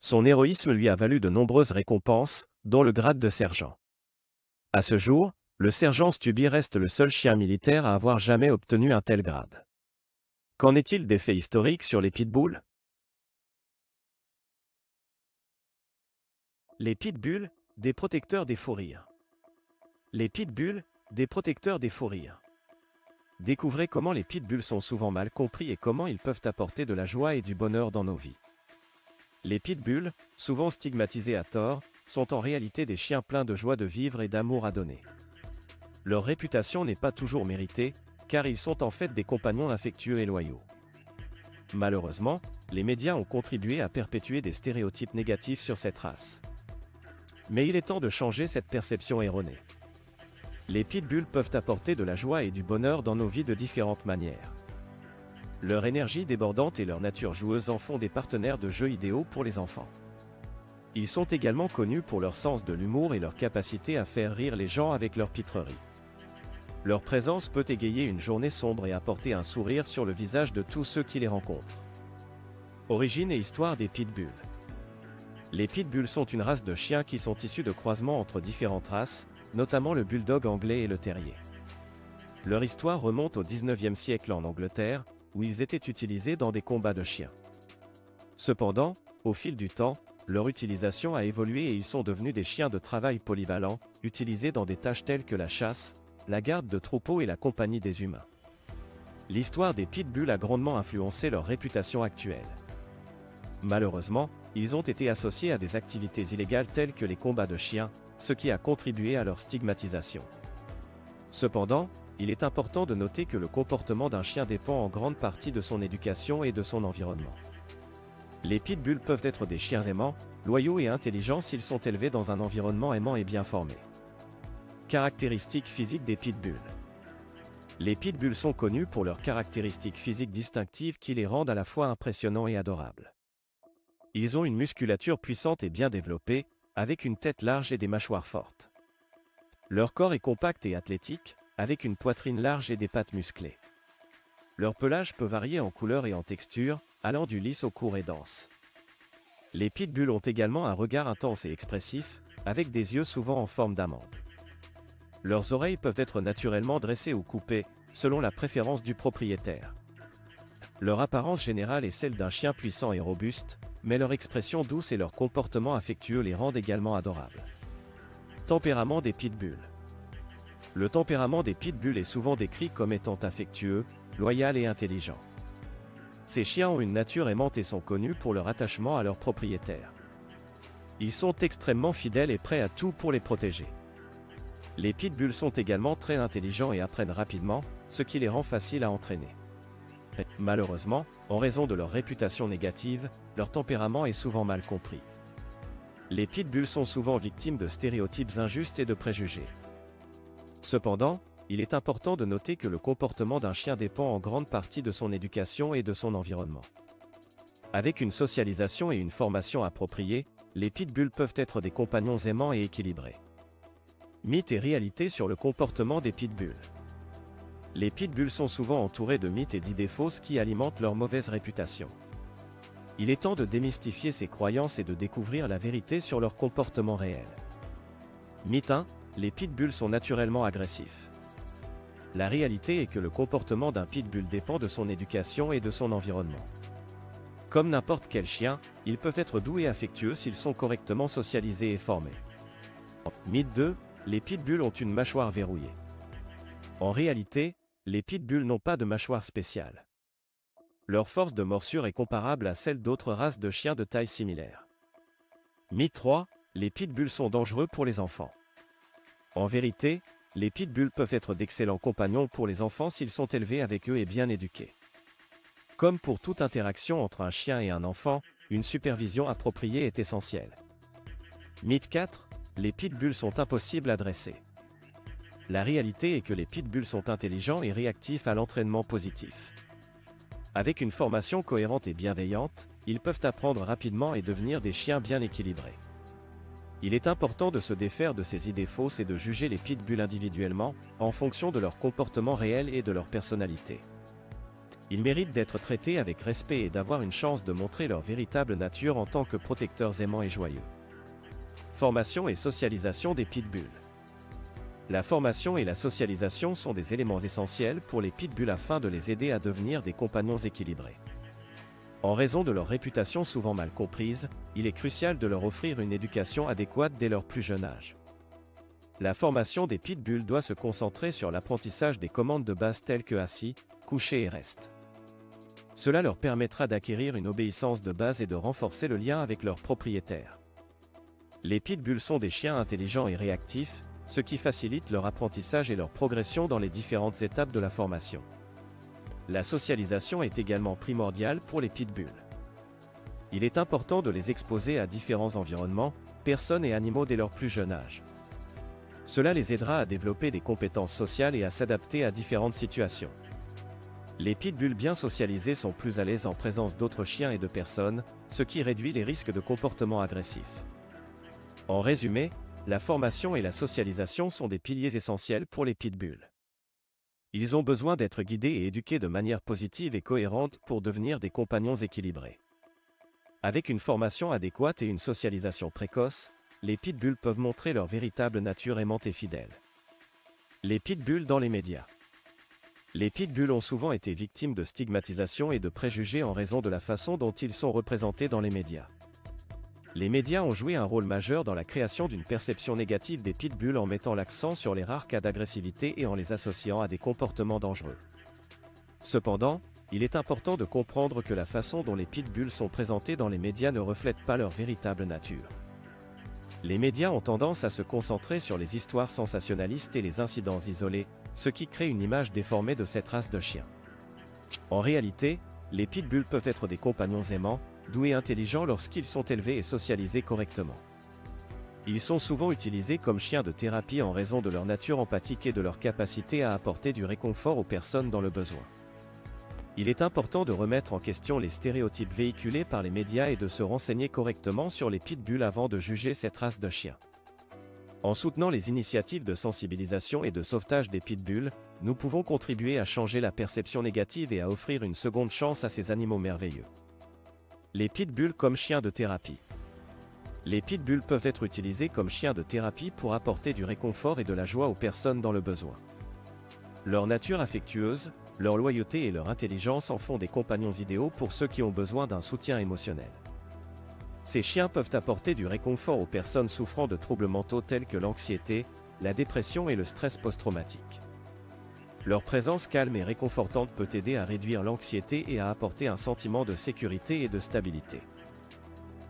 Son héroïsme lui a valu de nombreuses récompenses, dont le grade de sergent. À ce jour, le sergent Stubby reste le seul chien militaire à avoir jamais obtenu un tel grade. Qu'en est-il des faits historiques sur les pitbulls? Les pitbulls, des protecteurs des fous rires. Les pitbulls, des protecteurs des fous rires. Découvrez comment les pitbulls sont souvent mal compris et comment ils peuvent apporter de la joie et du bonheur dans nos vies. Les pitbulls, souvent stigmatisés à tort, sont en réalité des chiens pleins de joie de vivre et d'amour à donner. Leur réputation n'est pas toujours méritée, car ils sont en fait des compagnons affectueux et loyaux. Malheureusement, les médias ont contribué à perpétuer des stéréotypes négatifs sur cette race. Mais il est temps de changer cette perception erronée. Les pitbulls peuvent apporter de la joie et du bonheur dans nos vies de différentes manières. Leur énergie débordante et leur nature joueuse en font des partenaires de jeu idéaux pour les enfants. Ils sont également connus pour leur sens de l'humour et leur capacité à faire rire les gens avec leur pitrerie. Leur présence peut égayer une journée sombre et apporter un sourire sur le visage de tous ceux qui les rencontrent. Origine et histoire des pitbulls. Les pitbulls sont une race de chiens qui sont issus de croisements entre différentes races, notamment le bulldog anglais et le terrier. Leur histoire remonte au XIXe siècle en Angleterre, où ils étaient utilisés dans des combats de chiens. Cependant, au fil du temps, leur utilisation a évolué et ils sont devenus des chiens de travail polyvalents, utilisés dans des tâches telles que la chasse, la garde de troupeaux et la compagnie des humains. L'histoire des pitbulls a grandement influencé leur réputation actuelle. Malheureusement, ils ont été associés à des activités illégales telles que les combats de chiens, ce qui a contribué à leur stigmatisation. Cependant, il est important de noter que le comportement d'un chien dépend en grande partie de son éducation et de son environnement. Les pitbulls peuvent être des chiens aimants, loyaux et intelligents s'ils sont élevés dans un environnement aimant et bien formé. Caractéristiques physiques des pitbulls. Les pitbulls sont connus pour leurs caractéristiques physiques distinctives qui les rendent à la fois impressionnants et adorables. Ils ont une musculature puissante et bien développée, avec une tête large et des mâchoires fortes. Leur corps est compact et athlétique, avec une poitrine large et des pattes musclées. Leur pelage peut varier en couleur et en texture, allant du lisse au court et dense. Les pitbulls ont également un regard intense et expressif, avec des yeux souvent en forme d'amande. Leurs oreilles peuvent être naturellement dressées ou coupées, selon la préférence du propriétaire. Leur apparence générale est celle d'un chien puissant et robuste, mais leur expression douce et leur comportement affectueux les rendent également adorables. Tempérament des pitbulls. Le tempérament des pitbulls est souvent décrit comme étant affectueux, loyal et intelligent. Ces chiens ont une nature aimante et sont connus pour leur attachement à leurs propriétaires. Ils sont extrêmement fidèles et prêts à tout pour les protéger. Les pitbulls sont également très intelligents et apprennent rapidement, ce qui les rend faciles à entraîner. Malheureusement, en raison de leur réputation négative, leur tempérament est souvent mal compris. Les pitbulls sont souvent victimes de stéréotypes injustes et de préjugés. Cependant, il est important de noter que le comportement d'un chien dépend en grande partie de son éducation et de son environnement. Avec une socialisation et une formation appropriée, les pitbulls peuvent être des compagnons aimants et équilibrés. Mythes et réalités sur le comportement des pitbulls. Les pitbulls sont souvent entourés de mythes et d'idées fausses qui alimentent leur mauvaise réputation. Il est temps de démystifier ces croyances et de découvrir la vérité sur leur comportement réel. Mythe 1. Les pitbulls sont naturellement agressifs. La réalité est que le comportement d'un pitbull dépend de son éducation et de son environnement. Comme n'importe quel chien, ils peuvent être doux et affectueux s'ils sont correctement socialisés et formés. Mythe 2. Les pitbulls ont une mâchoire verrouillée. En réalité, les pitbulls n'ont pas de mâchoire spéciale. Leur force de morsure est comparable à celle d'autres races de chiens de taille similaire. Mythe 3. Les pitbulls sont dangereux pour les enfants. En vérité, les pitbulls peuvent être d'excellents compagnons pour les enfants s'ils sont élevés avec eux et bien éduqués. Comme pour toute interaction entre un chien et un enfant, une supervision appropriée est essentielle. Mythe 4. Les pitbulls sont impossibles à dresser. La réalité est que les pitbulls sont intelligents et réactifs à l'entraînement positif. Avec une formation cohérente et bienveillante, ils peuvent apprendre rapidement et devenir des chiens bien équilibrés. Il est important de se défaire de ces idées fausses et de juger les pitbulls individuellement, en fonction de leur comportement réel et de leur personnalité. Ils méritent d'être traités avec respect et d'avoir une chance de montrer leur véritable nature en tant que protecteurs aimants et joyeux. Formation et socialisation des pitbulls. La formation et la socialisation sont des éléments essentiels pour les pitbulls afin de les aider à devenir des compagnons équilibrés. En raison de leur réputation souvent mal comprise, il est crucial de leur offrir une éducation adéquate dès leur plus jeune âge. La formation des pitbulls doit se concentrer sur l'apprentissage des commandes de base telles que assis, couché et reste. Cela leur permettra d'acquérir une obéissance de base et de renforcer le lien avec leur propriétaire. Les pitbulls sont des chiens intelligents et réactifs, ce qui facilite leur apprentissage et leur progression dans les différentes étapes de la formation. La socialisation est également primordiale pour les pitbulls. Il est important de les exposer à différents environnements, personnes et animaux dès leur plus jeune âge. Cela les aidera à développer des compétences sociales et à s'adapter à différentes situations. Les pitbulls bien socialisés sont plus à l'aise en présence d'autres chiens et de personnes, ce qui réduit les risques de comportements agressifs. En résumé, la formation et la socialisation sont des piliers essentiels pour les pitbulls. Ils ont besoin d'être guidés et éduqués de manière positive et cohérente pour devenir des compagnons équilibrés. Avec une formation adéquate et une socialisation précoce, les pitbulls peuvent montrer leur véritable nature aimante et fidèle. Les pitbulls dans les médias. Les pitbulls ont souvent été victimes de stigmatisation et de préjugés en raison de la façon dont ils sont représentés dans les médias. Les médias ont joué un rôle majeur dans la création d'une perception négative des pitbulls en mettant l'accent sur les rares cas d'agressivité et en les associant à des comportements dangereux. Cependant, il est important de comprendre que la façon dont les pitbulls sont présentés dans les médias ne reflète pas leur véritable nature. Les médias ont tendance à se concentrer sur les histoires sensationnalistes et les incidents isolés, ce qui crée une image déformée de cette race de chiens. En réalité, les pitbulls peuvent être des compagnons aimants, doux et intelligents lorsqu'ils sont élevés et socialisés correctement. Ils sont souvent utilisés comme chiens de thérapie en raison de leur nature empathique et de leur capacité à apporter du réconfort aux personnes dans le besoin. Il est important de remettre en question les stéréotypes véhiculés par les médias et de se renseigner correctement sur les pitbulls avant de juger cette race de chiens. En soutenant les initiatives de sensibilisation et de sauvetage des pitbulls, nous pouvons contribuer à changer la perception négative et à offrir une seconde chance à ces animaux merveilleux. Les pitbulls comme chiens de thérapie. Les pitbulls peuvent être utilisés comme chiens de thérapie pour apporter du réconfort et de la joie aux personnes dans le besoin. Leur nature affectueuse, leur loyauté et leur intelligence en font des compagnons idéaux pour ceux qui ont besoin d'un soutien émotionnel. Ces chiens peuvent apporter du réconfort aux personnes souffrant de troubles mentaux tels que l'anxiété, la dépression et le stress post-traumatique. Leur présence calme et réconfortante peut aider à réduire l'anxiété et à apporter un sentiment de sécurité et de stabilité.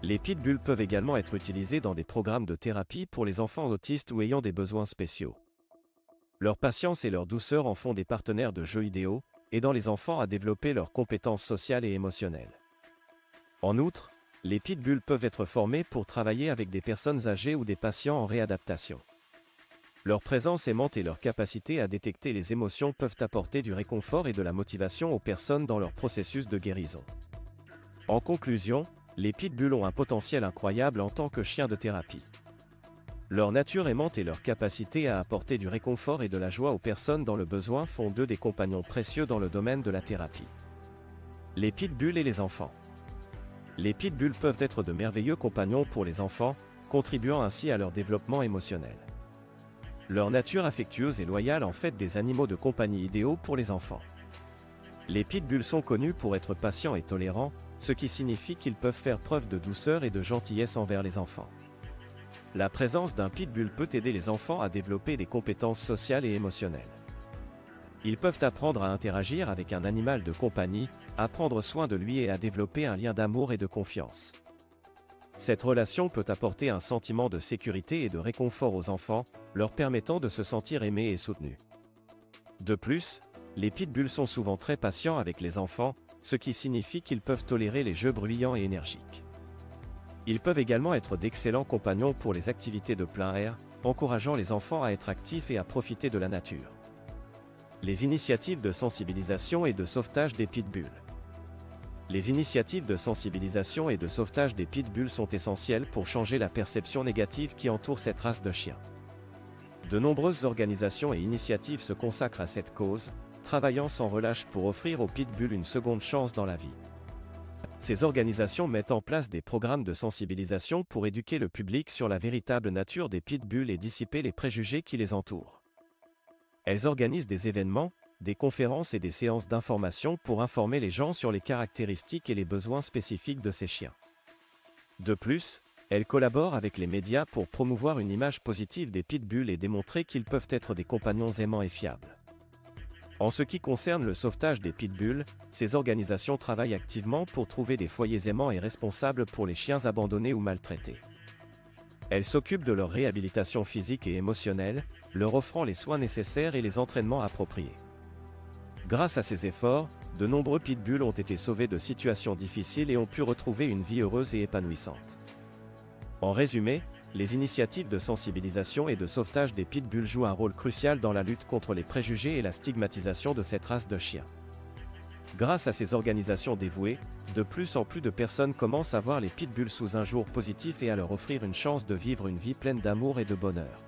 Les pitbulls peuvent également être utilisés dans des programmes de thérapie pour les enfants autistes ou ayant des besoins spéciaux. Leur patience et leur douceur en font des partenaires de jeu idéaux, aidant les enfants à développer leurs compétences sociales et émotionnelles. En outre, les pitbulls peuvent être formés pour travailler avec des personnes âgées ou des patients en réadaptation. Leur présence aimante et leur capacité à détecter les émotions peuvent apporter du réconfort et de la motivation aux personnes dans leur processus de guérison. En conclusion, les pitbulls ont un potentiel incroyable en tant que chiens de thérapie. Leur nature aimante et leur capacité à apporter du réconfort et de la joie aux personnes dans le besoin font d'eux des compagnons précieux dans le domaine de la thérapie. Les pitbulls et les enfants. Les pitbulls peuvent être de merveilleux compagnons pour les enfants, contribuant ainsi à leur développement émotionnel. Leur nature affectueuse et loyale en fait des animaux de compagnie idéaux pour les enfants. Les pitbulls sont connus pour être patients et tolérants, ce qui signifie qu'ils peuvent faire preuve de douceur et de gentillesse envers les enfants. La présence d'un pitbull peut aider les enfants à développer des compétences sociales et émotionnelles. Ils peuvent apprendre à interagir avec un animal de compagnie, à prendre soin de lui et à développer un lien d'amour et de confiance. Cette relation peut apporter un sentiment de sécurité et de réconfort aux enfants, leur permettant de se sentir aimés et soutenus. De plus, les pitbulls sont souvent très patients avec les enfants, ce qui signifie qu'ils peuvent tolérer les jeux bruyants et énergiques. Ils peuvent également être d'excellents compagnons pour les activités de plein air, encourageant les enfants à être actifs et à profiter de la nature. Les initiatives de sensibilisation et de sauvetage des pitbulls. Les initiatives de sensibilisation et de sauvetage des pitbulls sont essentielles pour changer la perception négative qui entoure cette race de chiens. De nombreuses organisations et initiatives se consacrent à cette cause, travaillant sans relâche pour offrir aux pitbulls une seconde chance dans la vie. Ces organisations mettent en place des programmes de sensibilisation pour éduquer le public sur la véritable nature des pitbulls et dissiper les préjugés qui les entourent. Elles organisent des événements, des conférences et des séances d'information pour informer les gens sur les caractéristiques et les besoins spécifiques de ces chiens. De plus, elles collaborent avec les médias pour promouvoir une image positive des pitbulls et démontrer qu'ils peuvent être des compagnons aimants et fiables. En ce qui concerne le sauvetage des pitbulls, ces organisations travaillent activement pour trouver des foyers aimants et responsables pour les chiens abandonnés ou maltraités. Elles s'occupent de leur réhabilitation physique et émotionnelle, leur offrant les soins nécessaires et les entraînements appropriés. Grâce à ces efforts, de nombreux pitbulls ont été sauvés de situations difficiles et ont pu retrouver une vie heureuse et épanouissante. En résumé, les initiatives de sensibilisation et de sauvetage des pitbulls jouent un rôle crucial dans la lutte contre les préjugés et la stigmatisation de cette race de chiens. Grâce à ces organisations dévouées, de plus en plus de personnes commencent à voir les pitbulls sous un jour positif et à leur offrir une chance de vivre une vie pleine d'amour et de bonheur.